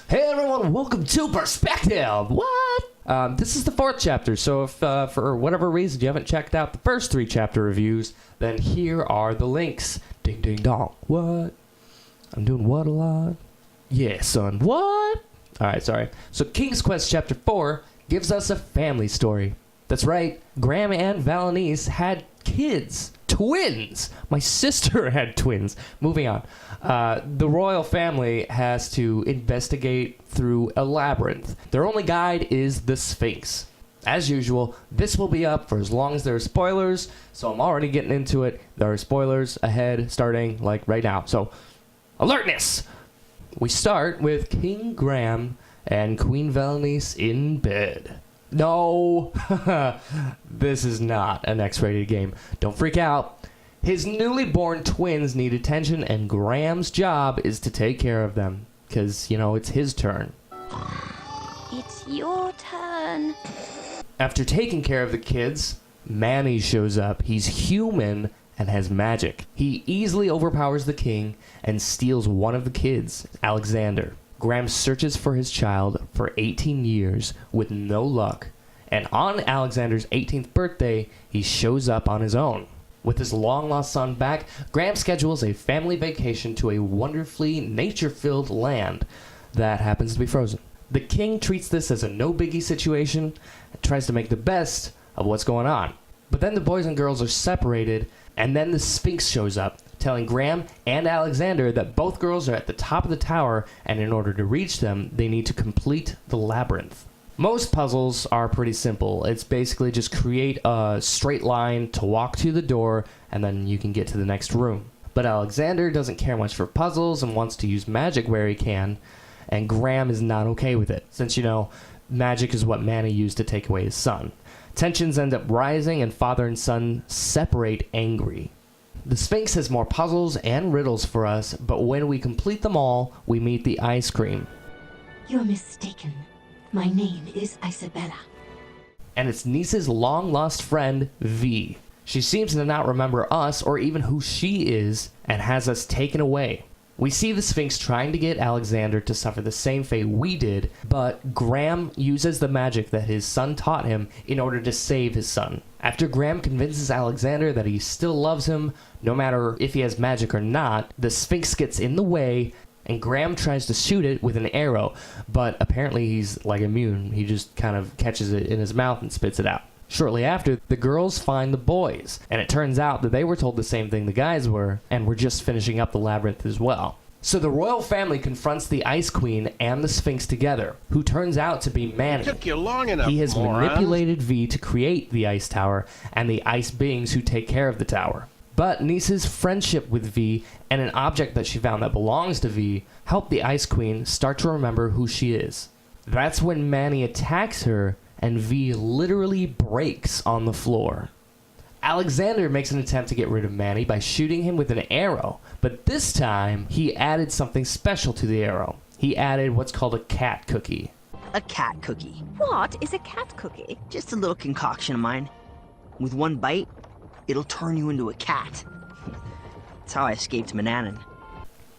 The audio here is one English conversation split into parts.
Hey everyone, welcome to Perspective! What? This is the 4th chapter, so if for whatever reason you haven't checked out the first 3 chapter reviews, then here are the links. Ding ding dong. What? I'm doing what a lot? Yeah, son. What? Alright, sorry. So King's Quest Chapter 4 gives us a family story. That's right, Graham and Valanice had kids. Twins! My sister had twins. Moving on. The royal family has to investigate through a labyrinth. Their only guide is the Sphinx. As usual, this will be up for as long as there are spoilers, so I'm already getting into it. There are spoilers ahead, starting, like, right now. So, alertness! We start with King Graham and Queen Valanice in bed. No, this is not an X-rated game. Don't freak out. His newly born twins need attention, and Graham's job is to take care of them. Because, you know, it's his turn. It's your turn. After taking care of the kids, Manny shows up. He's human and has magic. He easily overpowers the king and steals one of the kids, Alexander. Graham searches for his child for 18 years with no luck, and on Alexander's 18th birthday, he shows up on his own. With his long-lost son back, Graham schedules a family vacation to a wonderfully nature-filled land that happens to be frozen. The king treats this as a no-biggie situation and tries to make the best of what's going on. But then the boys and girls are separated, and then the Sphinx shows up, telling Graham and Alexander that both girls are at the top of the tower, and in order to reach them, they need to complete the labyrinth. Most puzzles are pretty simple. It's basically just create a straight line to walk to the door, and then you can get to the next room. But Alexander doesn't care much for puzzles and wants to use magic where he can, and Graham is not okay with it, since, you know, magic is what Manny used to take away his son. Tensions end up rising, and father and son separate angry. The Sphinx has more puzzles and riddles for us, but when we complete them all, we meet the ice cream. You're mistaken. My name is Isabella. And it's Niece's long-lost friend, V. She seems to not remember us or even who she is, and has us taken away. We see the Sphinx trying to get Alexander to suffer the same fate we did, but Graham uses the magic that his son taught him in order to save his son. After Graham convinces Alexander that he still loves him, no matter if he has magic or not, the Sphinx gets in the way, and Graham tries to shoot it with an arrow, but apparently he's like immune. He just kind of catches it in his mouth and spits it out. Shortly after, the girls find the boys, and it turns out that they were told the same thing the guys were, and were just finishing up the labyrinth as well. So the royal family confronts the Ice Queen and the Sphinx together, who turns out to be Manny. Took you long enough, He has morons. manipulated V to create the ice tower and the ice beings who take care of the tower. But Niece's friendship with V and an object that she found that belongs to V help the Ice Queen start to remember who she is. That's when Manny attacks her and V literally breaks on the floor. Alexander makes an attempt to get rid of Manny by shooting him with an arrow, but this time he added something special to the arrow. He added what's called a cat cookie. A cat cookie. What is a cat cookie? Just a little concoction of mine. With one bite, it'll turn you into a cat. That's how I escaped Manannan.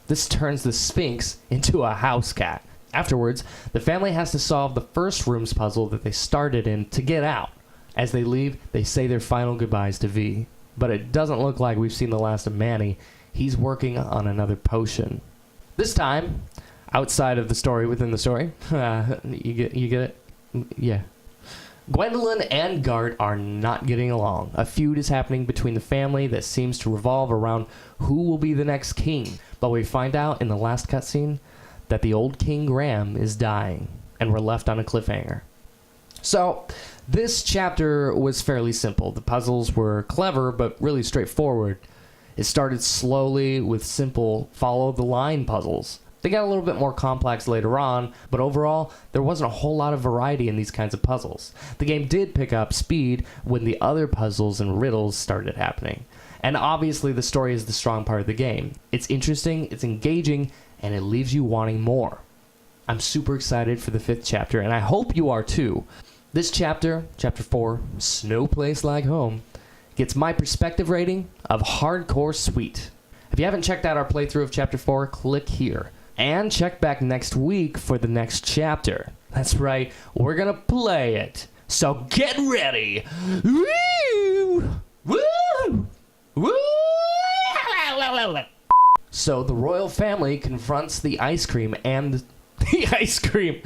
This turns the Sphinx into a house cat. Afterwards, the family has to solve the first room's puzzle that they started in to get out. As they leave, they say their final goodbyes to V. But it doesn't look like we've seen the last of Manny. He's working on another potion. This time, outside of the story, within the story, you get it? Yeah. Gwendolyn and Gart are not getting along. A feud is happening between the family that seems to revolve around who will be the next king. But we find out in the last cutscene that the old King Graham is dying, and we're left on a cliffhanger. So, this chapter was fairly simple. The puzzles were clever, but really straightforward. It started slowly with simple follow-the-line puzzles. They got a little bit more complex later on, but overall, there wasn't a whole lot of variety in these kinds of puzzles. The game did pick up speed when the other puzzles and riddles started happening. And obviously, the story is the strong part of the game. It's interesting, it's engaging, and it leaves you wanting more. I'm super excited for the 5th chapter, and I hope you are too. This chapter, Chapter 4, No Place Like Home, gets my perspective rating of Hardcore Sweet. If you haven't checked out our playthrough of Chapter 4, click here. And check back next week for the next chapter. That's right, we're gonna play it. So get ready. Woo! Woo! Woo! So the royal family confronts the ice cream and the ice cream.